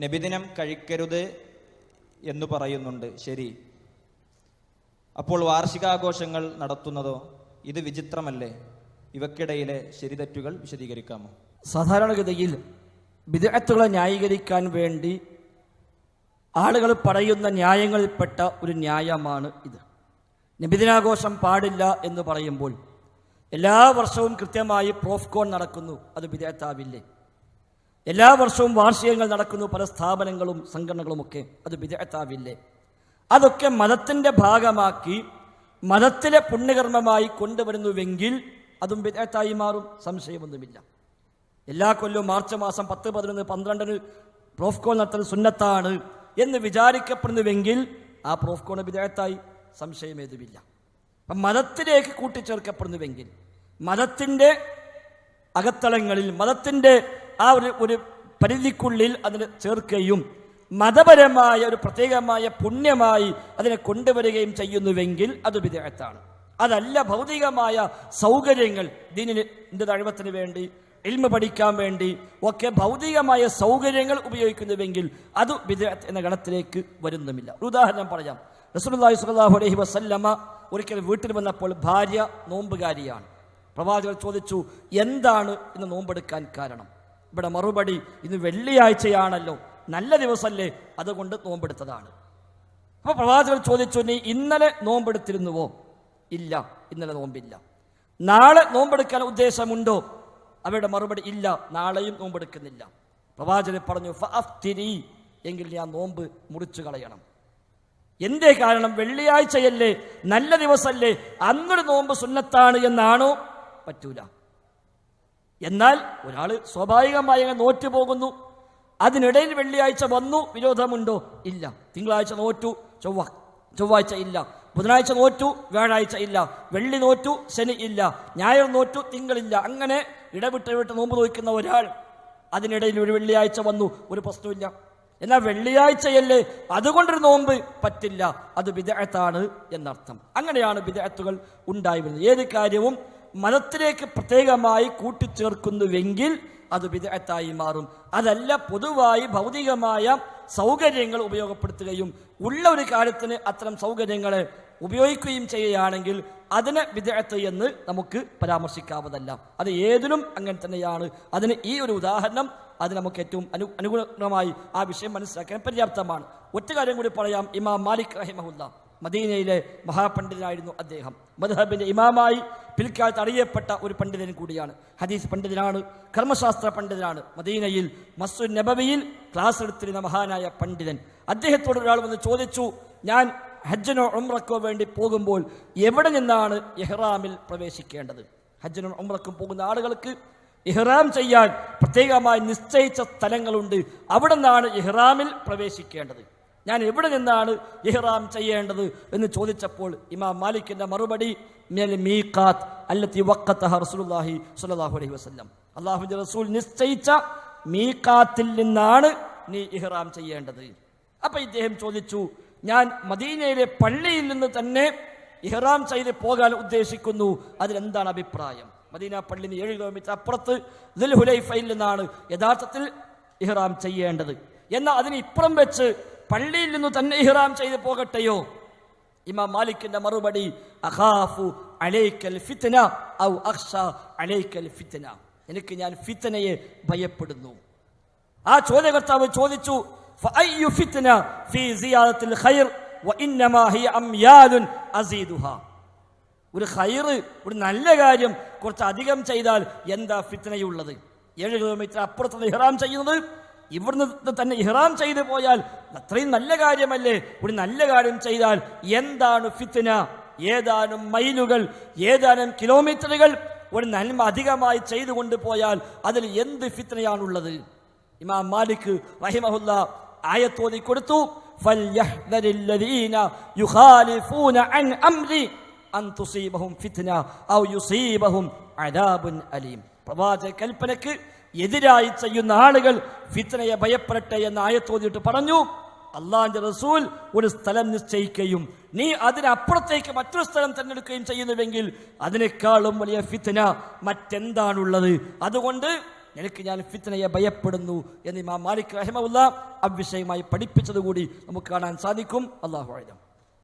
നബിദിനം കഴിക്കരുത് എന്ന് പറയുന്നുണ്ട്. ശരി, അപ്പോൾ വാർഷികാഘോഷങ്ങൾ നടത്തുന്നതോ? ഇത് വിചിത്രമല്ലേ? ഇവക്കിടയിലെ ശരിതെറ്റുകൾ വിശദീകരിക്കാമോ? സാധാരണഗതിയിൽ ബിദ്അത്തുകളെ ന്യായീകരിക്കാൻ വേണ്ടി ആളുകൾ പറയുന്ന ന്യായങ്ങളിൽപ്പെട്ട ഒരു ന്യായമാണ് ഇത്. നബിദിനാഘോഷം പാടില്ല എന്ന് പറയുമ്പോൾ എല്ലാ വർഷവും കൃത്യമായി പ്രോഫ്കോൺ നടക്കുന്നു, അത് ബിദ്അത്താവില്ലേ? എല്ലാ വർഷവും വാർഷികങ്ങൾ നടക്കുന്നു പല സ്ഥാപനങ്ങളും സംഘടനകളുമൊക്കെ, അത് ബിദ്അത്താവില്ലേ? അതൊക്കെ മതത്തിൻ്റെ ഭാഗമാക്കി മതത്തിലെ പുണ്യകർമ്മമായി കൊണ്ടുവരുന്നുവെങ്കിൽ അതും ബിദ്അത്തായി മാറും, സംശയമൊന്നുമില്ല. എല്ലാ കൊല്ലവും മാർച്ച് മാസം 10, 11, 12 പ്രോഫ്കോൺ നടത്തൽ സുന്നത്താണ് എന്ന് വിചാരിക്കപ്പെടുന്നുവെങ്കിൽ ആ പ്രോഫ്കോൺ ബിദ്അത്തായി, സംശയമേതുമില്ല. അപ്പം മതത്തിലേക്ക് കൂട്ടിച്ചേർക്കപ്പെടുന്നുവെങ്കിൽ മതത്തിൻ്റെ അകത്തളങ്ങളിൽ മതത്തിൻ്റെ ആ ഒരു പരിധിക്കുള്ളിൽ അതിനെ ചേർക്കുകയും മതപരമായ ഒരു പ്രത്യേകമായ പുണ്യമായി അതിനെ കൊണ്ടുവരികയും അത് ബിദ്അത്താണ്. അതല്ല ഭൗതികമായ സൗകര്യങ്ങൾ, ദീനിന്റെ ദഅവത്തിന് വേണ്ടി ഇൽമ പഠിക്കാൻ വേണ്ടി ഒക്കെ ഭൗതികമായ സൗകര്യങ്ങൾ ഉപയോഗിക്കുന്നുവെങ്കിൽ അത് ബിദ്അത്ത് എന്ന ഗണത്തിലേക്ക് വരുന്നുമില്ല. ഒരു ഉദാഹരണം പറയാം. റസൂലുള്ളാഹി സ്വല്ലല്ലാഹു അലൈഹി വസല്ലമ ഒരിക്കൽ വീട്ടിൽ വന്നപ്പോൾ ഭാര്യ നോമ്പുകാരിയാണ്. പ്രവാചകർ ചോദിച്ചു, എന്താണ് ഇന്ന് നോമ്പെടുക്കാൻ കാരണം? ഇവിടെ മറുപടി, ഇന്ന് വെള്ളിയാഴ്ചയാണല്ലോ, നല്ല ദിവസമല്ലേ, അതുകൊണ്ട് നോമ്പെടുത്തതാണ്. അപ്പോൾ പ്രവാചകർ ചോദിച്ചു, നീ ഇന്നലെ നോമ്പെടുത്തിരുന്നുവോ? ഇല്ല, ഇന്നലെ നോമ്പില്ല. നാളെ നോമ്പെടുക്കാൻ ഉദ്ദേശമുണ്ടോ? അവരുടെ മറുപടി, ഇല്ല, നാളെയും നോമ്പെടുക്കുന്നില്ല. പ്രവാചകർ പറഞ്ഞു, ഫഅഫ്തിരി, എങ്കിൽ ഞാൻ നോമ്പ് മുറിച്ചു കളയണം. എന്തേ കാരണം? വെള്ളിയാഴ്ചയല്ലേ, നല്ല ദിവസമല്ലേ, അന്നൊരു നോമ്പ് സുന്നത്താണ് എന്നാണോ? പറ്റൂല. എന്നാൽ ഒരാൾ സ്വാഭാവികമായി നോറ്റു പോകുന്നു, അതിനിടയിൽ വെള്ളിയാഴ്ച വന്നു, വിരോധമുണ്ടോ? ഇല്ല. തിങ്കളാഴ്ച നോറ്റു, ചൊവ്വാഴ്ച ഇല്ല. ബുധനാഴ്ച നോറ്റു, വ്യാഴാഴ്ച ഇല്ല. വെള്ളി നോറ്റു, ശനി ഇല്ല. ഞായർ നോറ്റു, തിങ്കളില്ല. അങ്ങനെ ഇടവിട്ട് നോമ്പ് നോക്കുന്ന ഒരാൾ, അതിനിടയിൽ ഒരു വെള്ളിയാഴ്ച വന്നു, ഒരു പ്രശ്നമില്ല. എന്നാൽ വെള്ളിയാഴ്ചയല്ലേ, അതുകൊണ്ടൊരു നോമ്പ് പറ്റില്ല, അത് ബിദ്അത്താണ് എന്നർത്ഥം. അങ്ങനെയാണ് ബിദ്അത്തുകൾ ഉണ്ടായി വരുന്നത്. ഏത് കാര്യവും മതത്തിലേക്ക് പ്രത്യേകമായി കൂട്ടിച്ചേർക്കുന്നുവെങ്കിൽ അത് ബിദ്അത്തായി മാറും. അതല്ല പൊതുവായി ഭൗതികമായ സൗകര്യങ്ങൾ ഉപയോഗപ്പെടുത്തുകയും ഉള്ള ഒരു കാര്യത്തിന് അത്തരം സൗകര്യങ്ങളെ ഉപയോഗിക്കുകയും ചെയ്യുകയാണെങ്കിൽ അതിന് ബിദ്അത്ത് എന്ന് നമുക്ക് പരാമർശിക്കാവതല്ല. അത് ഏതിനും അങ്ങനെ തന്നെയാണ്. അതിന് ഈ ഒരു ഉദാഹരണം അത് നമുക്ക് ഏറ്റവും അനുകൂലമായി ആ വിഷയം മനസ്സിലാക്കാൻ പര്യാപ്തമാണ്. ഒറ്റ കാര്യം കൂടി പറയാം. ഇമാം മാലിക് റഹിമഹുല്ല, മദീനയിലെ മഹാപണ്ഡിതനായിരുന്നു അദ്ദേഹം. മദ്ഹബിന്റെ ഇമാമായി പിൽക്കാലത്ത് അറിയപ്പെട്ട ഒരു പണ്ഡിതൻ കൂടിയാണ്. ഹദീസ് പണ്ഡിതനാണ്, കർമ്മശാസ്ത്ര പണ്ഡിതനാണ്. മദീനയിൽ മസ്ജിദ് നബവിയിൽ ക്ലാസ് എടുത്തിരുന്ന മഹാനായ പണ്ഡിതൻ. അദ്ദേഹത്തോട് ഒരാൾ വന്ന് ചോദിച്ചു, ഞാൻ ഹജ്ജിനോ ഉംറക്കോ വേണ്ടി പോകുമ്പോൾ എവിടെ നിന്നാണ് ഇഹ്റാമിൽ പ്രവേശിക്കേണ്ടത്? ഹജ്ജിനും ഉംറക്കും പോകുന്ന ആളുകൾക്ക് ഇഹ്റാം ചെയ്യാൻ പ്രത്യേകമായി നിശ്ചയിച്ച സ്ഥലങ്ങളുണ്ട്, അവിടെ നിന്നാണ് ഇഹ്റാമിൽ പ്രവേശിക്കേണ്ടത്. ഞാൻ എവിടെ നിന്നാണ് ഇഹ്റാം ചെയ്യേണ്ടത് എന്ന് ചോദിച്ചപ്പോൾ ഇമാം മാലിക്കിന്റെ മറുപടി, മിനൽ മീഖാത്ത് അല്ലതി വഖതഹ റസൂലുള്ളാഹി സ്വല്ലല്ലാഹു അലൈഹി വസല്ലം, അല്ലാഹുവിന്റെ റസൂൽ നിശ്ചയിച്ച മീഖാത്തിൽ നിന്നാണ് നീ ഇഹ്റാം ചെയ്യേണ്ടത്. അപ്പൊ ഇദ്ദേഹം ചോദിച്ചു, ഞാൻ മദീനയിലെ പള്ളിയിൽ നിന്ന് തന്നെ ഇഹ്റാം ചെയ്ത് പോകാൻ ഉദ്ദേശിക്കുന്നു, അതിലെന്താണ് അഭിപ്രായം? മദീന പള്ളിന് 7 കിലോമീറ്റർ അപ്പുറത്ത് ദുൽഹുലൈഫയിൽ നിന്നാണ് യഥാർത്ഥത്തിൽ ഇഹ്റാം ചെയ്യേണ്ടത്. എന്നാൽ അതിന് ഇപ്പുറം വെച്ച് പള്ളിയിൽ നിന്ന് തന്നെ ഇഹ്റാം ചെയ്ത് പോകട്ടെയോ? ഇമാം മാലിക്കിന്റെ മറുപടി, അഖാഫു അലൈക്കൽ ഫിത്ന ഔ അഖ്ശാ അലൈക്കൽ ഫിത്ന, എനിക്ക് ഞാൻ ഫിത്നയെ ഭയപ്പെടുന്നു. ആ ചോദ്യകർത്താവ് ചോദിച്ചു, ഫഅയ്യു ഫിത്ന ഫീ സിയാദത്തിൽ ഖൈർ വഇന്നമാ ഹിയ അംയാലുൻ അസീദുഹാ, ഒരു ഖൈർ, ഒരു നല്ല കാര്യം കുറച്ച് അധികം ചെയ്താൽ എന്താ ഫിത്നയുള്ളത്? 7 കിലോമീറ്റർ അപ്പുറത്ത് ഇഹ്റാം ചെയ്യുന്നത്, ഇവിടുന്ന് തന്നെ ഇഹ്റാം ചെയ്തു പോയാൽ അത്രയും നല്ല കാര്യമല്ലേ? ഒരു നല്ല കാര്യം ചെയ്താൽ എന്താണ് ഫിത്ന? ഏതാനും മൈലുകൾ, ഏതാനും കിലോമീറ്ററുകൾ ഒരു നന്മ അധികമായി ചെയ്തുകൊണ്ട് പോയാൽ അതിൽ എന്ത് ഫിത്നയാണുള്ളത്? ഇമാം മാലിക് റഹിമഹുല്ല ആയത്തോതി കൊടുത്തു, ഫൽയഹ്ദരില്ലദീന യുഖാലിഫൂന അൻ അംരി അൻ തുസീബഹും ഫിത്ന ഔ യുസീബഹും അദാബുൻ അലീം. പ്രവാചക കൽപ്പനയ്ക്ക് എതിരായി ചെയ്യുന്ന ആളുകൾ ഫിത്നയെ ഭയപ്പെടട്ടെ എന്ന ആയത്തോതിയിട്ട് പറഞ്ഞു, അള്ളാഹുവിന്റെ റസൂൽ ഒരു സ്ഥലം നിശ്ചയിക്കുകയും നീ അതിനപ്പുറത്തേക്ക് മറ്റൊരു സ്ഥലം തിരഞ്ഞെടുക്കുകയും ചെയ്യുന്നുവെങ്കിൽ അതിനേക്കാളും വലിയ ഫിത്ന മറ്റെന്താണുള്ളത്? അതുകൊണ്ട് നിനക്ക് ഞാൻ ഫിത്നയെ ഭയപ്പെടുന്നു എന്ന് ഇമാം മാലിക് റഹിമഹുല്ലാ അവിഷയമായി പഠിപ്പിച്ചതുകൂടി നമുക്ക് കാണാൻ സാധിക്കും. അല്ലാഹു അഅലം.